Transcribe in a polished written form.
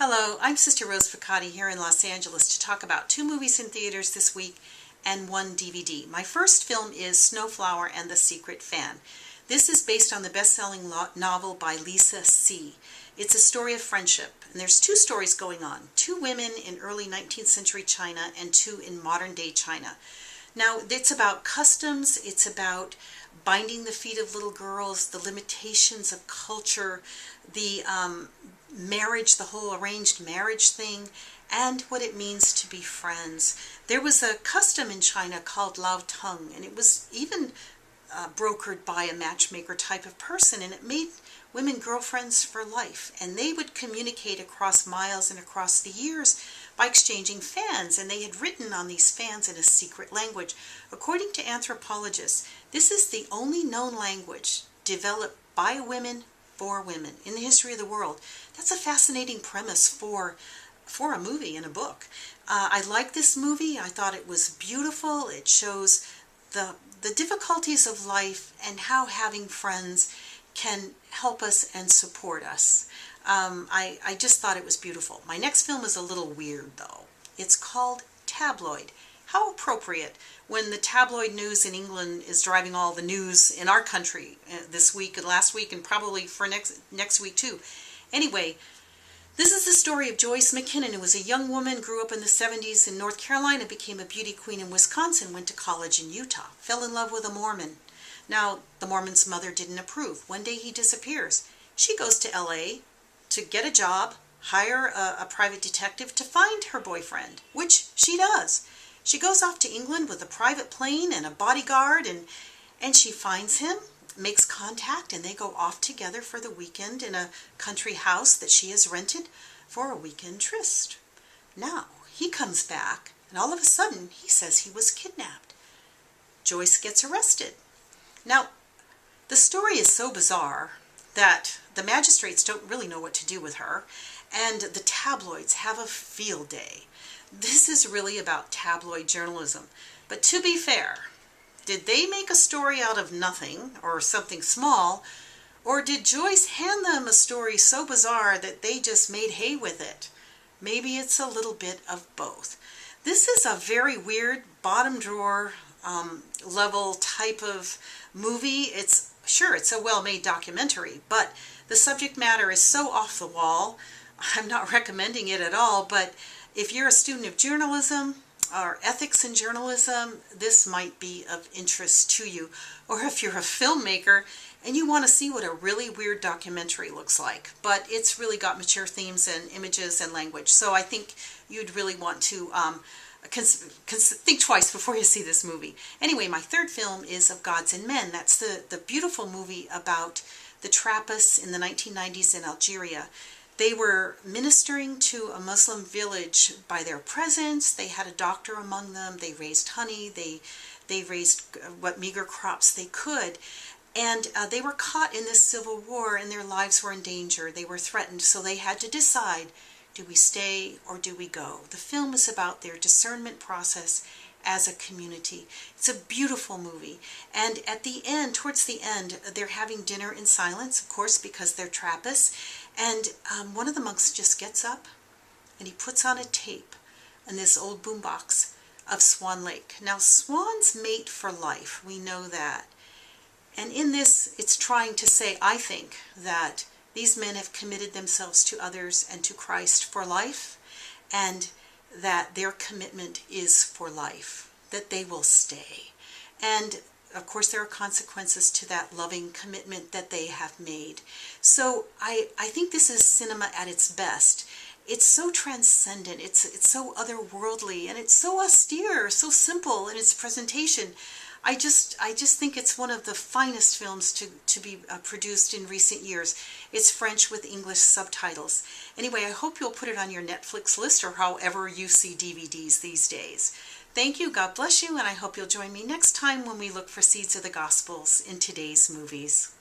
Hello, I'm Sister Rose Ficati here in Los Angeles to talk about 2 movies in theaters this week and 1 DVD. My first film is Snowflower and the Secret Fan. This is based on the best-selling novel by Lisa C. It's a story of friendship, and there's 2 stories going on. 2 women in early 19th century China and 2 in modern-day China. Now, it's about customs, it's about binding the feet of little girls, the limitations of culture, the marriage, the whole arranged marriage thing, and what it means to be friends. There was a custom in China called Lao Tung, and it was even brokered by a matchmaker type of person, and it made women girlfriends for life, and they would communicate across miles and across the years by exchanging fans, and they had written on these fans in a secret language. According to anthropologists, this is the only known language developed by women for women in the history of the world. That's a fascinating premise for a movie and a book. I like this movie. I thought it was beautiful. It shows the difficulties of life and how having friends can help us and support us. I just thought it was beautiful. My next film is a little weird, though. It's called Tabloid. How appropriate when the tabloid news in England is driving all the news in our country this week and last week and probably for next week too. Anyway, this is the story of Joyce McKinnon, who was a young woman, grew up in the 70s in North Carolina, became a beauty queen in Wisconsin, went to college in Utah, fell in love with a Mormon. Now, the Mormon's mother didn't approve. One day he disappears. She goes to LA to get a job, hire a private detective to find her boyfriend, which she does. She goes off to England with a private plane and a bodyguard, and she finds him, makes contact, and they go off together for the weekend in a country house that she has rented for a weekend tryst. Now, he comes back, and all of a sudden, he says he was kidnapped. Joyce gets arrested. Now, the story is so bizarre that the magistrates don't really know what to do with her, and the tabloids have a field day. This is really about tabloid journalism. But to be fair, did they make a story out of nothing or something small, or did Joyce hand them a story so bizarre that they just made hay with it? Maybe it's a little bit of both. This is a very weird bottom drawer level type of movie. It's a well-made documentary, but the subject matter is so off the wall. I'm not recommending it at all, but if you're a student of journalism or ethics in journalism, this might be of interest to you. Or if you're a filmmaker and you want to see what a really weird documentary looks like, but it's really got mature themes and images and language. So I think you'd really want to think twice before you see this movie. Anyway, my third film is Of Gods and Men. That's the beautiful movie about the Trappists in the 1990s in Algeria. They were ministering to a Muslim village by their presence. They had a doctor among them. They raised honey. They raised what meager crops they could. And they were caught in this civil war, and their lives were in danger. They were threatened, so they had to decide, do we stay or do we go? The film is about their discernment process as a community. It's a beautiful movie. And at the end, towards the end, they're having dinner in silence, of course, because they're Trappists. And one of the monks just gets up and he puts on a tape in this old boombox of Swan Lake. Now, swans mate for life. We know that. And in this, it's trying to say, I think, that these men have committed themselves to others and to Christ for life, and that their commitment is for life, that they will stay. And of course, there are consequences to that loving commitment that they have made. So I think this is cinema at its best. It's so transcendent, it's so otherworldly, and it's so austere, so simple in its presentation. I just think it's one of the finest films to be produced in recent years. It's French with English subtitles. Anyway, I hope you'll put it on your Netflix list or however you see DVDs these days. Thank you, God bless you, and I hope you'll join me next time when we look for seeds of the Gospels in today's movies.